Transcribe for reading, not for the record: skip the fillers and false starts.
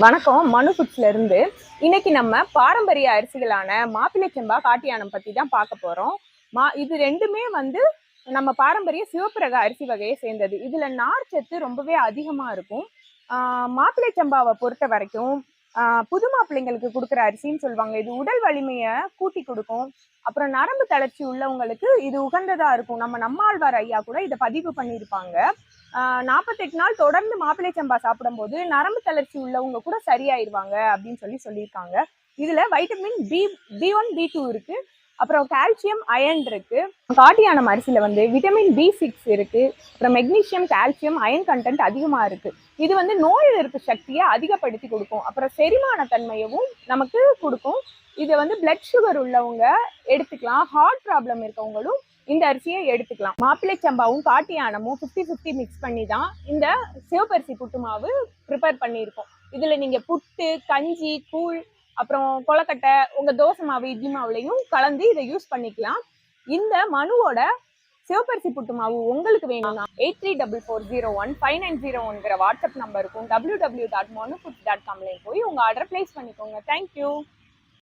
வணக்கம், மனு ஃபுட்ஸ்ல இருந்து. இன்னைக்கு நம்ம பாரம்பரிய அரிசிகளான மாப்பிள்ளை சம்பா, காட்டியானம் பத்தி தான் பார்க்க போறோம். இது ரெண்டுமே நம்ம பாரம்பரிய சிவப்பு ரக அரிசி வகையை சேர்ந்தது. இதுல நார் சத்து ரொம்பவே அதிகமா இருக்கும். மாப்பிள்ளை சம்பாவை பொறுத்த வரைக்கும் புது மாப்பிள்ளைங்களுக்கு கொடுக்குற அரிசின்னு சொல்லுவாங்க. இது உடல் வலிமையை கூட்டி கொடுக்கும். அப்புறம் நரம்பு தளர்ச்சி உள்ளவங்களுக்கு இது உகந்ததா இருக்கும். நம்மாழ்வார் ஐயா கூட இதை பதிவு பண்ணியிருப்பாங்க. 48 நாள் தொடர்ந்து மாப்பிள்ளை சம்பா சாப்பிடும் போது நரம்பு தளர்ச்சி உள்ளவங்க கூட சரியாயிருவாங்க அப்படின்னு சொல்லியிருக்காங்க. இதுல வைட்டமின் B1 B2 இருக்கு. அப்புறம் கால்சியம், அயன் இருக்கு. காட்டியானம் அரிசியில விட்டமின் B6 இருக்கு. அப்புறம் மெக்னீசியம், கால்சியம், அயன் கண்டென்ட் அதிகமா இருக்கு. இது நோய் எதிர்ப்பு சக்தியை அதிகப்படுத்தி கொடுக்கும். அப்புறம் செரிமான தன்மையவும் நமக்கு கொடுக்கும். இது பிளட் சுகர் உள்ளவங்க எடுத்துக்கலாம். ஹார்ட் ப்ராப்ளம் இருக்கவங்களும் இந்த அரிசியை எடுத்துக்கலாம். மாப்பிள்ளை சம்பாவும் காட்டியானமும் 50-50 மிக்ஸ் பண்ணி தான் இந்த சிவப்பரிசி புட்டு மாவு ப்ரிப்பேர் பண்ணியிருக்கோம். இதுல நீங்க புட்டு, கஞ்சி, கூழ், அப்புறம் கொலக்கட்டை, உங்க தோசை மாவு, இட்லி மாவுலையும் கலந்து இதை யூஸ் பண்ணிக்கலாம். இந்த மனுவோட சிவப்பரிசி புட்டு மாவு உங்களுக்கு வேணும்னா 8344015901 வாட்ஸ்அப் நம்பருக்கும் www.manufoods.com போய் உங்க ஆர்டர் பிளேஸ் பண்ணிக்கோங்க. தேங்க்யூ.